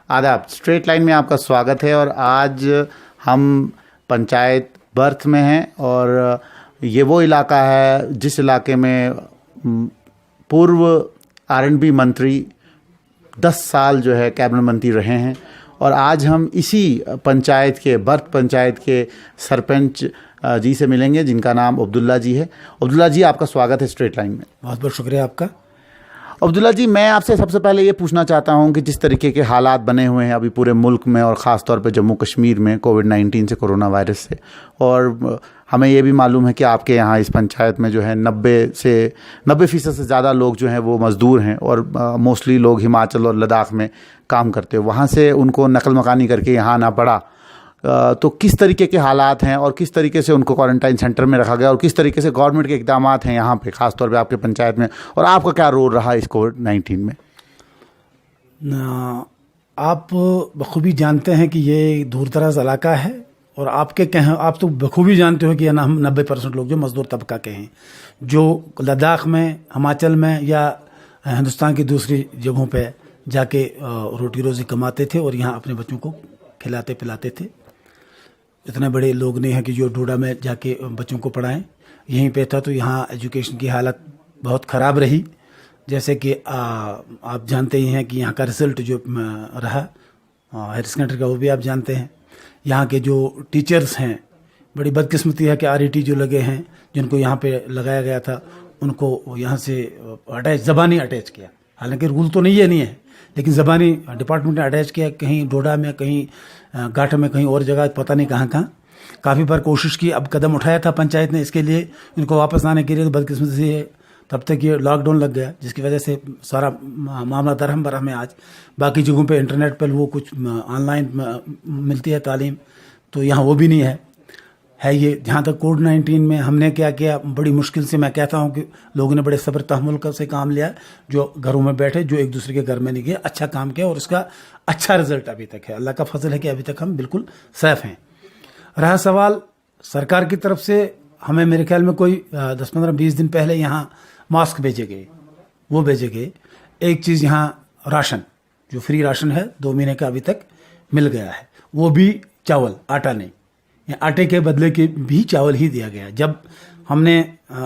आदाब। Straight line में आपका स्वागत है और आज हम पंचायत बर्थ में हैं और ये वो इलाका है जिस इलाके में पूर्व आर&बी मंत्री 10 साल जो है कैबिनेट मंत्री रहे हैं और आज हम इसी पंचायत के बर्थ पंचायत के सरपंच जी से मिलेंगे जिनका नाम अब्दुल्ला जी है। अब्दुल्ला जी, आपका स्वागत है स्ट्रेट लाइन में। बहुत बहुत शुक्रिया आपका। अब्दुल्ला जी, मैं आपसे सबसे पहले ये पूछना चाहता हूँ कि जिस तरीके के हालात बने हुए हैं अभी पूरे मुल्क में और ख़ास तौर पे जम्मू कश्मीर में कोविड-19 से, कोरोना वायरस से, और हमें ये भी मालूम है कि आपके यहाँ इस पंचायत में जो है 90% से ज़्यादा लोग जो हैं वो मज़दूर हैं और मोस्टली लोग हिमाचल और लद्दाख में काम करते हैं, वहाँ से उनको नकल मकानी करके यहाँ आना पड़ा। तो किस तरीके के हालात हैं और किस तरीके से उनको क्वारंटाइन सेंटर में रखा गया और किस तरीके से गवर्नमेंट के इक़दाम हैं यहाँ पे ख़ास तौर पे आपके पंचायत में, और आपका क्या रोल रहा इस कोविड-19 में? आप बखूबी जानते हैं कि ये दूर दराज इलाका है और आप तो बखूबी जानते हो कि हम 90% लोग जो मज़दूर तबका के हैं, जो लद्दाख में, हिमाचल में या हिंदुस्तान की दूसरी जगहों पे जाके रोटी रोज़ी कमाते थे और यहाँ अपने बच्चों को खिलाते पिलाते थे। इतने बड़े लोग नहीं हैं कि जो डोडा में जाके बच्चों को पढ़ाएं। यहीं पे था तो यहाँ एजुकेशन की हालत बहुत ख़राब रही। जैसे कि आप जानते ही हैं कि यहाँ का रिज़ल्ट जो रहा हायर सेकेंडरी का, वो भी आप जानते हैं। यहाँ के जो टीचर्स हैं, बड़ी बदकिस्मती है कि RET जो लगे हैं, जिनको यहाँ पे लगाया गया था, उनको यहाँ से ज़बानी अटैच किया। हालांकि रूल तो नहीं है, लेकिन ज़बानी डिपार्टमेंट ने अटैच किया, कहीं डोडा में, कहीं घाट में, कहीं और जगह, पता नहीं कहाँ। काफ़ी बार कोशिश की, अब कदम उठाया था पंचायत ने इसके लिए, इनको वापस आने के लिए, तो बदकिस्मती से तब तक ये लॉकडाउन लग गया, जिसकी वजह से सारा मामला दरहम बरहम है। आज बाकी जगहों पे इंटरनेट पर वो कुछ ऑनलाइन मिलती है तालीम, तो यहाँ वो भी नहीं है ये। जहाँ तक कोविड-19 में हमने क्या किया, बड़ी मुश्किल से, मैं कहता हूँ कि लोगों ने बड़े सब्र तहम्मुल से काम लिया, जो घरों में बैठे, जो एक दूसरे के घर में नहीं गए, अच्छा काम किया और उसका अच्छा रिजल्ट अभी तक है। अल्लाह का फजल है कि अभी तक हम बिल्कुल सेफ हैं। रहा सवाल सरकार की तरफ से, हमें मेरे ख्याल में कोई 10-15-20 दिन पहले यहाँ मास्क भेजे गए, वो भेजे गए। एक चीज़, यहाँ राशन, जो फ्री राशन है 2 महीने का, अभी तक मिल गया है, वो भी चावल, आटा नहीं, आटे के बदले के भी चावल ही दिया गया। जब हमने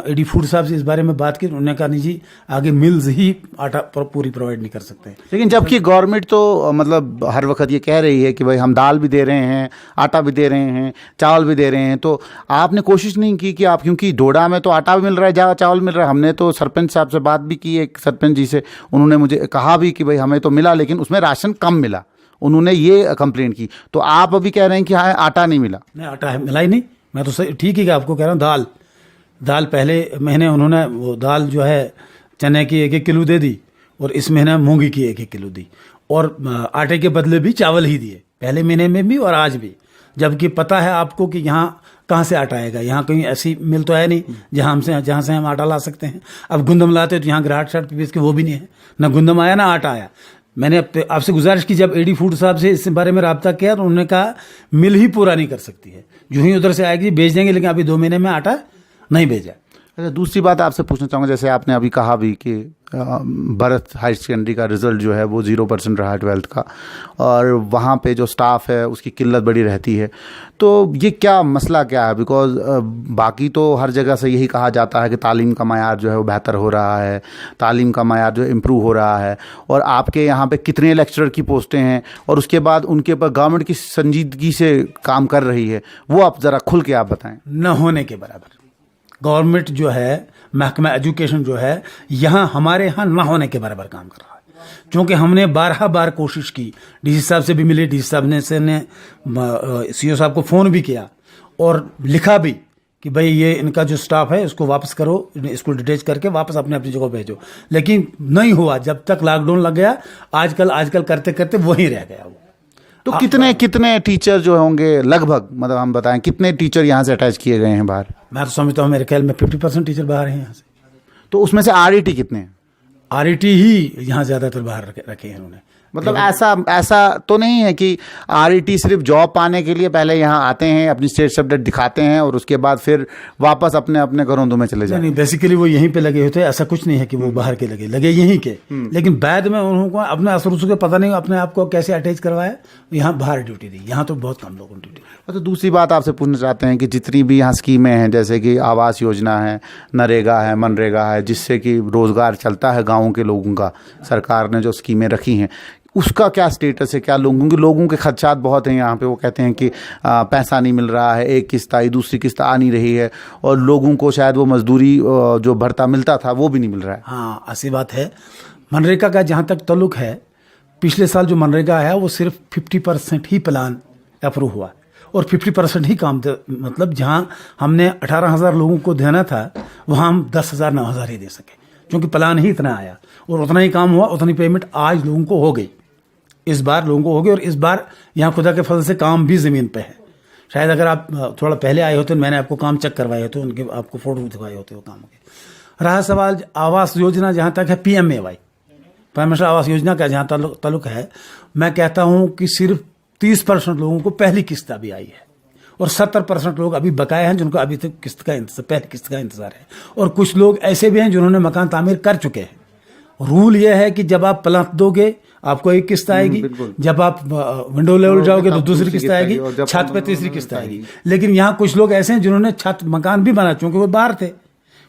AD फूड साहब से इस बारे में बात की, उन्होंने कहा नहीं जी, आगे मिल्स ही आटा पूरी प्रोवाइड नहीं कर सकते। लेकिन जबकि गवर्नमेंट तो मतलब हर वक्त ये कह रही है कि भाई हम दाल भी दे रहे हैं, आटा भी दे रहे हैं, चावल भी दे रहे हैं, तो आपने कोशिश नहीं की कि आप, क्योंकि डोडा में तो आटा भी मिल रहा है, ज़्यादा चावल मिल रहा है। हमने तो सरपंच साहब से बात भी की, एक सरपंच जी से, उन्होंने मुझे कहा भी कि भाई हमें तो मिला लेकिन उसमें राशन कम मिला, उन्होंने ये कंप्लेंट की। तो आप अभी कह रहे हैं कि हाँ आटा नहीं मिला? नहीं, आटा है, मिला ही नहीं। मैं तो सही ठीक ही आपको कह रहा हूँ। दाल पहले महीने उन्होंने वो दाल जो है चने की 1-1 किलो दे दी और इस महीने मूंगी की 1-1 किलो दी, और आटे के बदले भी चावल ही दिए, पहले महीने में भी और आज भी। जबकि पता है आपको कि यहाँ कहाँ से आटा आएगा, यहाँ कहीं ऐसी मिल तो है नहीं जहाँ से हम आटा ला सकते हैं। अब गुंदम लाते तो यहाँ ग्राहट शाट पीस के वो भी नहीं है, ना गुंदम आया ना आटा आया। मैंने आपसे गुजारिश की, जब AD फूड साहब से इस बारे में रब्ता किया तो उन्होंने कहा मिल ही पूरा नहीं कर सकती है, जो ही उधर से आएगी भेज देंगे, लेकिन अभी 2 महीने में आटा नहीं भेजा। अच्छा, दूसरी बात आपसे पूछना चाहूँगा, जैसे आपने अभी कहा भी कि भरत हायर सेकेंडरी का रिज़ल्ट जो है वो 0% रहा है 12th का, और वहाँ पे जो स्टाफ है उसकी किल्लत बड़ी रहती है, तो ये क्या मसला क्या है? बिकॉज बाकी तो हर जगह से यही कहा जाता है कि तालीम का मयार जो है वो बेहतर हो रहा है, तालीम का मयार जो इम्प्रूव हो रहा है, और आपके यहाँ पे कितने लेक्चरर की पोस्टें हैं और उसके बाद उनके ऊपर गवर्नमेंट की संजीदगी से काम कर रही है, वो आप ज़रा खुल के आप बताएँ। न होने के बराबर गवर्नमेंट जो है, महकमा एजुकेशन जो है, यहाँ हमारे यहाँ ना होने के बराबर काम कर रहा है। क्योंकि हमने 12 बार कोशिश की, DC साहब से भी मिले, DC साहब ने CO साहब को फ़ोन भी किया और लिखा भी कि भाई ये इनका जो स्टाफ है इसको वापस करो, इसको डिटेच करके वापस अपनी जगह भेजो, लेकिन नहीं हुआ। जब तक लॉकडाउन लग गया, आजकल करते करते वहीं रह गया वो। तो कितने टीचर जो होंगे लगभग, मतलब हम बताएं कितने टीचर यहाँ से अटैच किए गए हैं बाहर? मैं तो समझता हूँ मेरे ख्याल में 50% टीचर बाहर हैं यहाँ से। तो उसमें से RET कितने हैं? आरईटी ही यहाँ ज्यादातर बाहर रखे हैं उन्होंने। मतलब ऐसा तो नहीं है कि आरईटी सिर्फ जॉब पाने के लिए पहले यहाँ आते हैं, अपनी स्टेट सब्जेक्ट दिखाते हैं और उसके बाद फिर वापस अपने अपने घरों में चले जाते हैं? नहीं, बेसिकली वो यहीं पे लगे होते हैं। ऐसा कुछ नहीं है कि वो बाहर के लगे यहीं के, लेकिन बाद में उन्होंने अपने असर के पता नहीं अपने आप को कैसे अटैच करवाया, यहाँ बाहर ड्यूटी दी। यहाँ तो बहुत कम लोगों ने ड्यूटी। तो दूसरी बात आपसे पूछना चाहते हैं कि जितनी भी यहाँ स्कीमें हैं, जैसे कि आवास योजना है, नरेगा है, मनरेगा है, जिससे कि रोजगार चलता है गाँव के लोगों का, सरकार ने जो स्कीमें रखी हैं, उसका क्या स्टेटस है? क्या लोगों के खदशात बहुत हैं यहाँ पे। वो कहते हैं कि पैसा नहीं मिल रहा है, एक किस्त आई, दूसरी किस्त आ नहीं रही है, और लोगों को शायद वो मजदूरी जो भत्ता मिलता था वो भी नहीं मिल रहा है। हाँ, ऐसी बात है। मनरेगा का जहाँ तक ताल्लुक है, पिछले साल जो मनरेगा है वो सिर्फ 50% ही प्लान अप्रूव हुआ और 50% ही काम, मतलब जहाँ हमने 18,000 लोगों को देना था वहाँ हम 10,000 9,000 ही दे सके, क्योंकि प्लान ही इतना आया और उतना ही काम हुआ, उतनी पेमेंट आज लोगों को हो गई, इस बार लोगों को हो गई। और इस बार यहाँ खुदा के फजल से काम भी ज़मीन पे है। शायद अगर आप थोड़ा पहले आए होते, मैंने आपको काम चेक करवाए होते, उनके आपको फोटो दिखाए होते वो काम के। रहा सवाल आवास योजना, जहाँ तक है PMAY, prime minister Awas Yojana का जहाँ ताल्लुक है, मैं कहता हूँ कि सिर्फ 30% लोगों को पहली किस्त अभी आई है और 70% लोग अभी बकाए हैं, जिनको अभी तक पहली किस्त का इंतजार है। और कुछ लोग ऐसे भी हैं जिन्होंने मकान तामीर कर चुके हैं। रूल यह है कि जब आप प्लाट दोगे आपको एक किस्त आएगी, जब आप विंडो लेवल जाओगे तो दूसरी किस्त आएगी, छत पे तीसरी किस्त आएगी। लेकिन यहाँ कुछ लोग ऐसे हैं जिन्होंने छत मकान भी बना, चूंकि वो बाहर थे,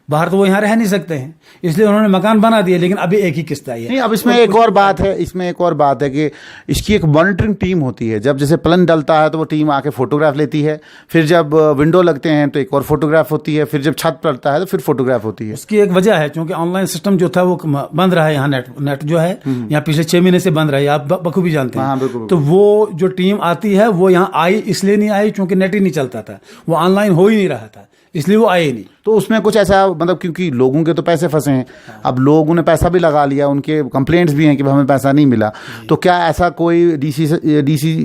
बाहर तो वो यहाँ रह नहीं सकते हैं, इसलिए उन्होंने मकान बना दिए, लेकिन अभी एक ही किस्त आई है। नहीं, अब इसमें एक और बात है कि इसकी एक मॉनिटरिंग टीम होती है। जब जैसे प्लान डलता है तो वो टीम आके फोटोग्राफ लेती है, फिर जब विंडो लगते हैं तो एक और फोटोग्राफ होती है, फिर जब छत पड़ता है तो फिर फोटोग्राफ होती है। इसकी एक वजह है, क्योंकि ऑनलाइन सिस्टम जो था वो बंद रहा है। यहाँ नेट जो है यहाँ पिछले 6 महीने से बंद रहा है, आप बखूबी जानते हैं। तो वो जो टीम आती है वो यहाँ आई, इसलिए नहीं आई क्योंकि नेट ही नहीं चलता था, वो ऑनलाइन हो ही नहीं रहा था, इसलिए वो आए नहीं। तो उसमें कुछ ऐसा, मतलब क्योंकि लोगों के तो पैसे फंसे हैं, अब लोगों ने पैसा भी लगा लिया, उनके कंप्लेंट्स भी हैं कि हमें पैसा नहीं मिला, तो क्या ऐसा कोई डीसी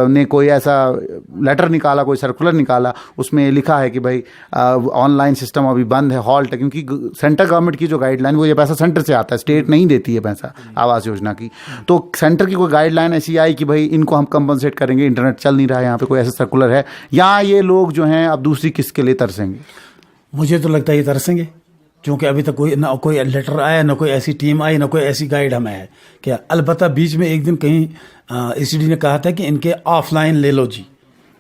ने कोई ऐसा लेटर निकाला, कोई सर्कुलर निकाला, उसमें लिखा है कि भाई ऑनलाइन सिस्टम अभी बंद है, हॉल्ट है? क्योंकि सेंट्रल गवर्नमेंट की जो गाइडलाइन, वो ये पैसा सेंटर से आता है, स्टेट नहीं देती है पैसा आवास योजना की। तो सेंटर की कोई गाइडलाइन ऐसी आई कि भाई इनको हम कंपनसेट करेंगे, इंटरनेट चल नहीं रहा है यहाँ पे, कोई ऐसा सर्कुलर है, या ये लोग जो हैं अब दूसरी किस्त के लिए तरसेंगे? मुझे तो लगता है ये तरसेंगे, क्योंकि अभी तक कोई लेटर आया, ना कोई ऐसी टीम आई, ना कोई ऐसी गाइड हमें है क्या। अलबत्ता बीच में एक दिन कहीं ECD ने कहा था कि इनके ऑफलाइन ले लो जी,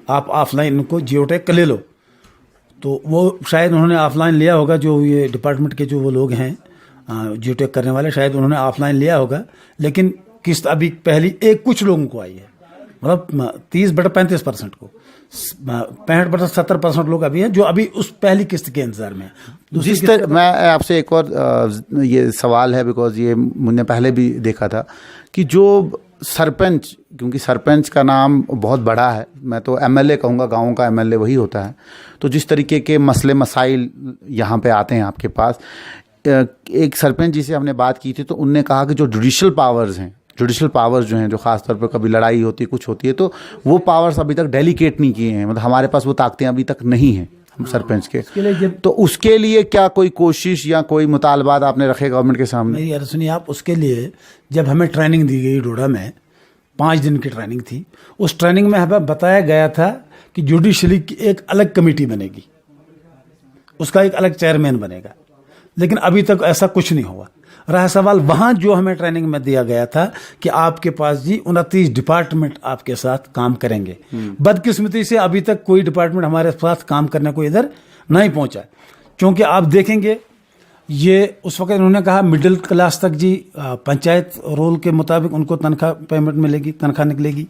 आप ऑफलाइन इनको जियोटेक ले लो, तो वो शायद उन्होंने ऑफलाइन लिया होगा। जो ये डिपार्टमेंट के जो वो लोग हैं जियोटेक करने वाले, शायद उन्होंने ऑफलाइन लिया होगा, लेकिन किस्त अभी पहली कुछ लोगों को आई है, मतलब 30/35% को, 65/70% लोग अभी हैं जो अभी उस पहली किस्त के इंतजार में हैं। जिस तरह मैं आपसे एक और ये सवाल है, बिकॉज ये मैंने पहले भी देखा था कि जो सरपंच, क्योंकि सरपंच का नाम बहुत बड़ा है, मैं तो MLA कहूँगा, गाँव का MLA वही होता है। तो जिस तरीके के मसले मसाइल यहाँ पे आते हैं आपके पास, एक सरपंच जी से हमने बात की थी तो उनने कहा कि जो जुडिशल पावर्स जो हैं, जो खास तौर पर कभी लड़ाई होती है, कुछ होती है, तो वो पावर्स अभी तक डेलीकेट नहीं किए हैं, मतलब हमारे पास वो ताकतें अभी तक नहीं हैं हम सरपंच के। तो उसके लिए क्या कोई कोशिश या कोई मुतालबात आपने रखे गवर्नमेंट के सामने? नहीं यार सुनिए आप, उसके लिए जब हमें ट्रेनिंग दी गई डोडा में, 5 दिन की ट्रेनिंग थी, उस ट्रेनिंग में हमें बताया गया था कि जुडिशरी की एक अलग कमेटी बनेगी, उसका एक अलग चेयरमैन बनेगा, लेकिन अभी तक ऐसा कुछ नहीं हुआ। रहा सवाल वहां जो हमें ट्रेनिंग में दिया गया था कि आपके पास जी 29 डिपार्टमेंट आपके साथ काम करेंगे, बदकिस्मती से अभी तक कोई डिपार्टमेंट हमारे साथ काम करने को इधर नहीं पहुंचा। क्योंकि आप देखेंगे ये उस वक्त उन्होंने कहा मिडिल क्लास तक जी पंचायत रोल के मुताबिक उनको तनख्वाह पेमेंट मिलेगी, तनख्वाह निकलेगी।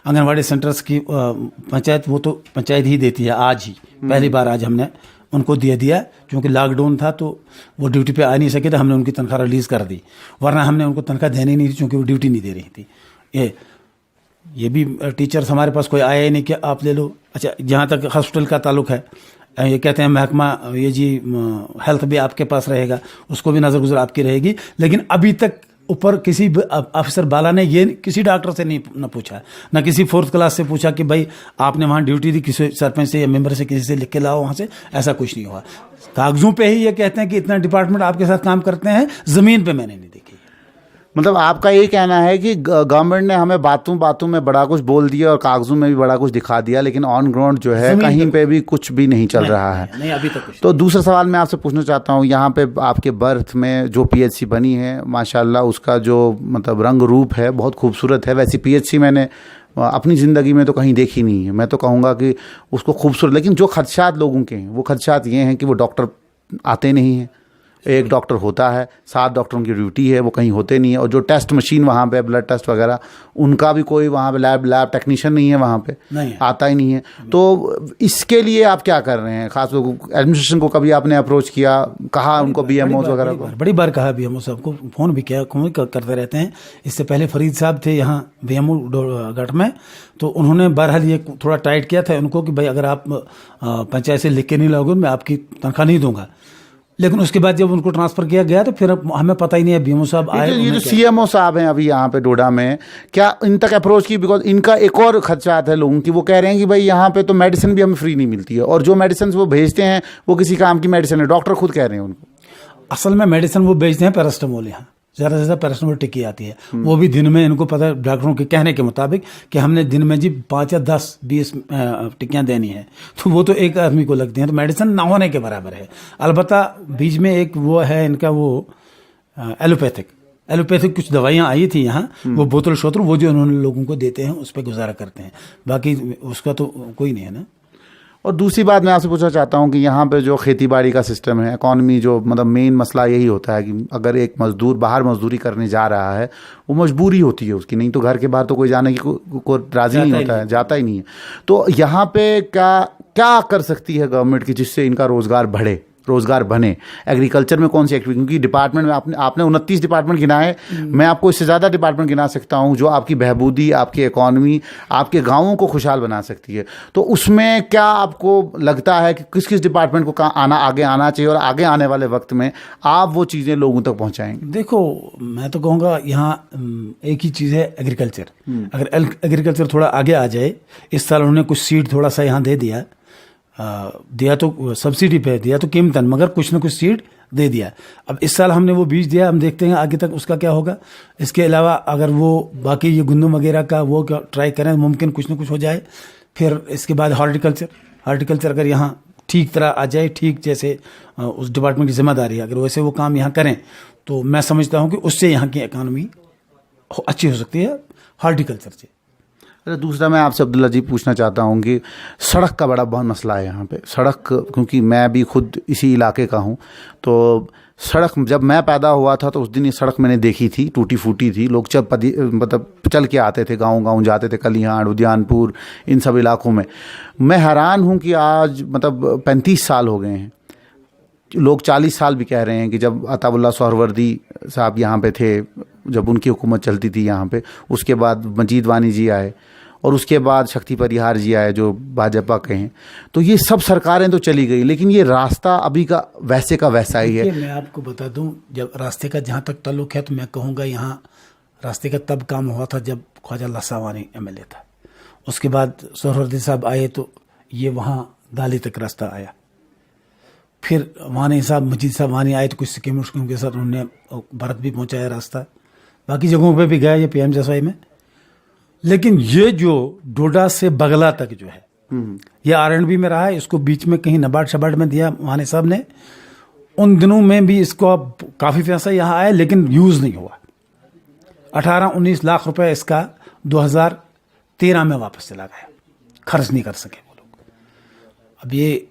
आंगनवाड़ी सेंटर्स की पंचायत, वो तो पंचायत ही देती है, आज ही पहली बार आज हमने उनको दे दिया, क्योंकि लॉकडाउन था तो वो ड्यूटी पे आ नहीं सके, तो हमने उनकी तनख्वाह रिलीज़ कर दी, वरना हमने उनको तनख्वाह देनी नहीं थी, क्योंकि वो ड्यूटी नहीं दे रही थी। ये भी टीचर्स हमारे पास कोई आया ही नहीं कि आप ले लो। अच्छा, जहाँ तक हॉस्पिटल का ताल्लुक है, ये कहते हैं महकमा ये जी हेल्थ भी आपके पास रहेगा, उसको भी नज़र गुजर आपकी रहेगी, लेकिन अभी तक ऊपर किसी ऑफिसर बाला ने ये किसी डॉक्टर से नहीं पूछा, ना किसी 4th क्लास से पूछा कि भाई आपने वहाँ ड्यूटी दी, किसी सरपंच से या मेंबर से किसी से लिख के लाओ वहाँ से, ऐसा कुछ नहीं हुआ। कागजों पे ही ये कहते हैं कि इतना डिपार्टमेंट आपके साथ काम करते हैं, ज़मीन पे मैंने नहीं देखा। मतलब आपका ये कहना है कि गवर्नमेंट ने हमें बातों में बड़ा कुछ बोल दिया और कागजों में भी बड़ा कुछ दिखा दिया, लेकिन ऑन ग्राउंड जो है कहीं पे भी कुछ भी नहीं चल रहा है। नहीं, अभी तक कुछ। तो दूसरा सवाल मैं आपसे पूछना चाहता हूँ, यहाँ पे आपके बर्थ में जो पीएचसी बनी है माशाल्लाह, उसका जो मतलब रंग रूप है बहुत खूबसूरत है। वैसी पीएचसी मैंने अपनी ज़िंदगी में तो कहीं देखी नहीं है। मैं तो कहूँगा कि उसको खूबसूरत, लेकिन जो खदशात लोगों के हैं वो खदशात ये हैं कि वो डॉक्टर आते नहीं हैं। एक डॉक्टर होता है, 7 डॉक्टरों की ड्यूटी है, वो कहीं होते नहीं है। और जो टेस्ट मशीन वहाँ पे ब्लड टेस्ट वगैरह, उनका भी कोई वहाँ पे लैब टेक्नीशियन नहीं है, वहाँ पे नहीं है, आता ही नहीं है। तो इसके लिए आप क्या कर रहे हैं? खास एडमिनिस्ट्रेशन को कभी आपने अप्रोच किया, कहा उनको BMO वगैरह को? बड़ी बार कहा BMO साहब को, फोन भी किया, करते रहते हैं। इससे पहले फरीद साहब थे यहाँ BMO गढ़ में, तो उन्होंने बहरहाल ये थोड़ा टाइट किया था उनको कि भाई अगर आप पंचायत से लिख के नहीं लाओगे मैं आपकी तनख्वाह नहीं दूंगा। लेकिन उसके बाद जब उनको ट्रांसफर किया गया तो फिर हमें पता ही नहीं है BMO साहब आए। ये जो CMO साहब हैं अभी यहाँ पे डोडा में, क्या इन तक अप्रोच की? बिकॉज इनका एक और खदशात है लोगों की, वो कह रहे हैं कि भाई यहाँ पे तो मेडिसिन भी हमें फ्री नहीं मिलती है, और जो मेडिसिन वो भेजते हैं वो किसी काम की मेडिसिन है। डॉक्टर खुद कह रहे हैं उनको। असल में मेडिसिन वो बेचते हैं पैरास्टामोल, यहाँ ज़्यादा से ज़्यादा पैरास्टामोल टिक्की आती है, वो भी दिन में इनको पता है डॉक्टरों के कहने के मुताबिक कि हमने दिन में जी 5 या 10 20 टिक्कियाँ देनी है, तो वो तो एक आदमी को लगती हैं, तो मेडिसिन ना होने के बराबर है। अलबत्ता बीच में एक वो है इनका वो एलोपैथिक कुछ दवाइयाँ आई थी यहाँ, वो बोतल शोतल वो जो उन्होंने लोगों को देते हैं उस पर गुजारा करते हैं, बाकी उसका तो कोई नहीं है ना। और दूसरी बात मैं आपसे पूछना चाहता हूँ कि यहाँ पे जो खेती बाड़ी का सिस्टम है, इकॉनमी, जो मतलब मेन मसला यही होता है कि अगर एक मजदूर बाहर मजदूरी करने जा रहा है, वो मजबूरी होती है उसकी, नहीं तो घर के बाहर तो कोई जाने की को राज़ी नहीं होता है, जाता ही नहीं है। तो यहाँ पे क्या कर सकती है गवर्नमेंट की जिससे इनका रोज़गार बने? एग्रीकल्चर में कौन सी एक्टिविटी? क्योंकि डिपार्टमेंट में आपने 29 डिपार्टमेंट गिनाए, मैं आपको इससे ज़्यादा डिपार्टमेंट गिना सकता हूँ जो आपकी बहबूदी, आपकी इकॉनमी, आपके गाँवों को खुशहाल बना सकती है। तो उसमें क्या आपको लगता है कि किस किस डिपार्टमेंट को आगे आना चाहिए और आगे आने वाले वक्त में आप वो चीज़ें लोगों तक पहुँचाएंगे? देखो, मैं तो कहूँगा यहाँ एक ही चीज़ है, एग्रीकल्चर। अगर एग्रीकल्चर थोड़ा आगे आ जाए, इस साल उन्होंने कुछ सीड थोड़ा सा यहाँ दे दिया तो सब्सिडी पे दिया तो कीमतन, मगर कुछ ना कुछ सीड दे दिया। अब इस साल हमने वो बीज दिया, हम देखते हैं आगे तक उसका क्या होगा। इसके अलावा अगर वो बाकी ये गंदम वगैरह का वो ट्राई करें, मुमकिन कुछ ना कुछ हो जाए। फिर इसके बाद हॉर्टिकल्चर अगर यहाँ ठीक तरह आ जाए, ठीक जैसे उस डिपार्टमेंट की जिम्मेदारी है, अगर वैसे वो काम यहाँ करें तो मैं समझता हूँ कि उससे यहाँ की इकानमी अच्छी हो सकती है, हॉर्टिकल्चर से। दूसरा मैं आपसे अब्दुल्ला जी पूछना चाहता हूँ कि सड़क का बड़ा बहुत मसला है यहाँ पे। सड़क, क्योंकि मैं भी खुद इसी इलाके का हूँ, तो सड़क जब मैं पैदा हुआ था तो उस दिन ये सड़क मैंने देखी थी, टूटी फूटी थी। लोग मतलब चल के आते थे, गाँव जाते थे, कलिहान, उद्यानपुर, इन सब इलाकों में। मैं हैरान हूँ कि आज मतलब 35 साल हो गए हैं, लोग 40 साल भी कह रहे हैं कि जब अताउल्लाह सोहरवर्दी साहब यहाँ पे थे, जब उनकी हुकूमत चलती थी यहाँ पे, उसके बाद मजीद वानी जी आए और उसके बाद शक्ति परिहार जी आए जो भाजपा के हैं। तो ये सब सरकारें तो चली गई, लेकिन ये रास्ता अभी का वैसा ही है। मैं आपको बता दूं, जब रास्ते का जहाँ तक ताल्लुक है तो मैं कहूँगा यहाँ रास्ते का तब काम हुआ था जब ख्वाजा लसावानी MLA था। उसके बाद सोहरवर्दी साहब आए तो ये वहाँ दाली तक रास्ता आया। फिर वानी साहब, मजीद साहब वानी आए तो कुछ स्कीमों के साथ उन्होंने भारत भी पहुँचाया रास्ता, बाकी जगहों पे भी गया ये PM जसवाई में। लेकिन ये जो डोडा से बगला तक जो है ये R&B में रहा है, इसको बीच में कहीं नबार्ड शबार्ड में दिया वानी साहब ने। उन दिनों में भी इसको अब काफ़ी पैसा यहाँ आया लेकिन यूज़ नहीं हुआ। 18-19 लाख रुपए इसका 2013 में वापस चला गया, खर्च नहीं कर सके वो लोग। अब ये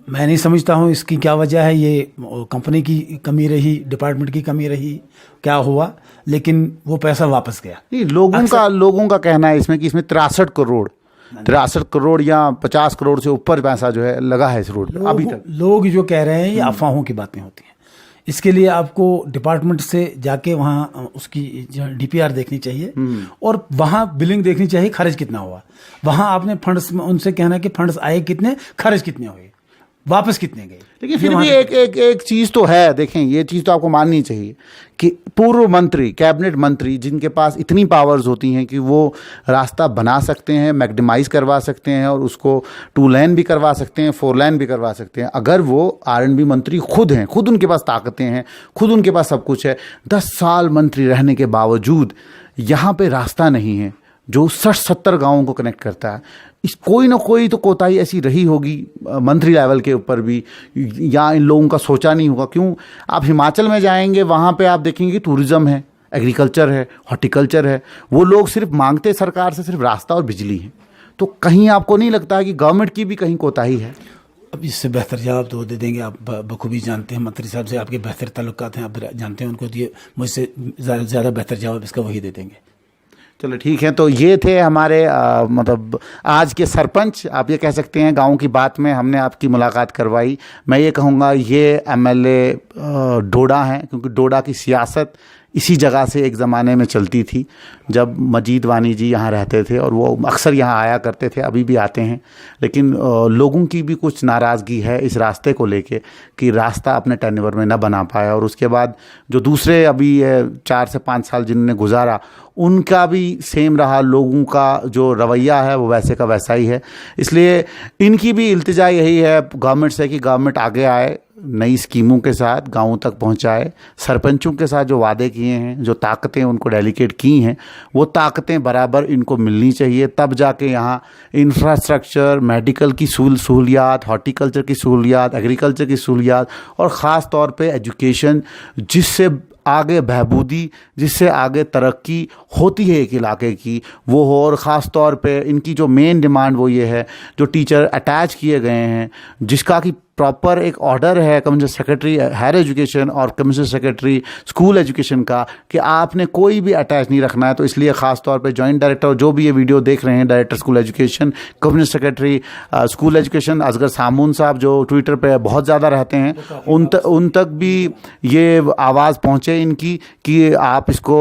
मैं नहीं समझता हूँ इसकी क्या वजह है, ये कंपनी की कमी रही, डिपार्टमेंट की कमी रही, क्या हुआ, लेकिन वो पैसा वापस गया। लोगों का कहना है इसमें कि इसमें 63 करोड़ या 50 करोड़ से ऊपर पैसा जो है लगा है इस रोड पे अभी तक। लोग जो कह रहे हैं ये अफवाहों की बातें होती हैं। इसके लिए आपको डिपार्टमेंट से जाके वहाँ उसकी DPR देखनी चाहिए और वहाँ बिलिंग देखनी चाहिए, खर्च कितना हुआ। वहाँ आपने फंड्स, उनसे कहना कि फंड्स आए कितने, खर्च कितने हुए। वापस कितने गए? लेकिन फिर भी एक चीज़ तो है, देखें ये चीज़ तो आपको माननी चाहिए कि पूर्व मंत्री, कैबिनेट मंत्री जिनके पास इतनी पावर्स होती हैं कि वो रास्ता बना सकते हैं, मैग्नेमाइज करवा सकते हैं और उसको 2 लेन भी करवा सकते हैं, 4 लेन भी करवा सकते हैं, अगर वो R&B मंत्री खुद हैं, खुद उनके पास ताकतें हैं, खुद उनके पास सब कुछ है, 10 साल मंत्री रहने के बावजूद यहाँ पे रास्ता नहीं है जो 60-70 गाँवों को कनेक्ट करता है, इस कोई ना कोई तो कोताही ऐसी रही होगी मंत्री लेवल के ऊपर भी, या इन लोगों का सोचा नहीं होगा। क्यों, आप हिमाचल में जाएंगे वहाँ पे आप देखेंगे टूरिज़्म है, एग्रीकल्चर है, हॉर्टिकल्चर है, वो लोग सिर्फ मांगते सरकार से सिर्फ रास्ता और बिजली है। तो कहीं आपको नहीं लगता है कि गवर्नमेंट की भी कहीं कोताही है? अब इससे बेहतर जवाब तो दे देंगे, आप बखूबी जानते हैं, मंत्री साहब से आपके बेहतर ताल्लुकात हैं, आप जानते हैं उनको, तो ये मुझसे ज़्यादा बेहतर जवाब इसका वही दे देंगे। चलो ठीक है, तो ये थे हमारे मतलब आज के सरपंच, आप ये कह सकते हैं गाँव की बात में हमने आपकी मुलाकात करवाई। मैं ये कहूँगा ये MLA डोडा हैं, क्योंकि डोडा की सियासत इसी जगह से एक ज़माने में चलती थी जब मजीद वानी जी यहाँ रहते थे और वो अक्सर यहाँ आया करते थे, अभी भी आते हैं। लेकिन लोगों की भी कुछ नाराज़गी है इस रास्ते को लेके कि रास्ता अपने टेन्योर में न बना पाया, और उसके बाद जो दूसरे अभी 4 से 5 साल जिन्होंने गुजारा उनका भी सेम रहा, लोगों का जो रवैया है वो वैसे का वैसा ही है। इसलिए इनकी भी इल्तिजा यही है गवर्नमेंट से कि गवर्नमेंट आगे आए, नई स्कीमों के साथ गाँवों तक पहुँचाए, सरपंचों के साथ जो वादे किए हैं, जो ताकतें उनको डेलीकेट की हैं, वो ताकतें बराबर इनको मिलनी चाहिए, तब जाके यहाँ इंफ्रास्ट्रक्चर, मेडिकल की सहूलियात, हॉर्टिकल्चर की सहूलियात, एग्रीकल्चर की सहूलियात और ख़ास तौर पे एजुकेशन, जिससे आगे बहबूदी, जिससे आगे तरक्की होती है एक इलाके की, वो हो। और ख़ास तौर पे इनकी जो मेन डिमांड वो ये है, जो टीचर अटैच किए गए हैं, जिसका कि प्रॉपर एक ऑर्डर है कमिश्नर सेक्रेटरी हायर एजुकेशन और कमिश्नर सेक्रेटरी स्कूल एजुकेशन का कि आपने कोई भी अटैच नहीं रखना है। तो इसलिए ख़ास तौर पे जॉइंट डायरेक्टर, जो भी ये वीडियो देख रहे हैं, director school education, commissioner secretary school education Asgar Samoon साहब जो ट्विटर पे बहुत ज़्यादा रहते हैं, उन तक भी ये आवाज़ पहुँचे इनकी कि आप इसको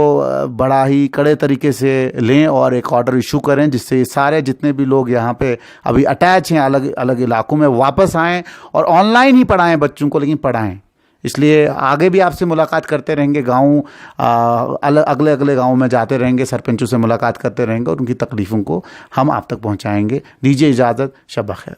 बड़ा ही कड़े तरीके से लें और एक ऑर्डर इशू करें, जिससे सारे जितने भी लोग यहाँ पे अभी अटैच हैं अलग अलग इलाकों में वापस आएँ और ऑनलाइन ही पढ़ाएं बच्चों को, लेकिन पढ़ाएं। इसलिए आगे भी आपसे मुलाकात करते रहेंगे, गाँव अगले अगले गाँव में जाते रहेंगे, सरपंचों से मुलाकात करते रहेंगे और उनकी तकलीफ़ों को हम आप तक पहुँचाएंगे। दीजिए इजाज़त, शब बख़ैर।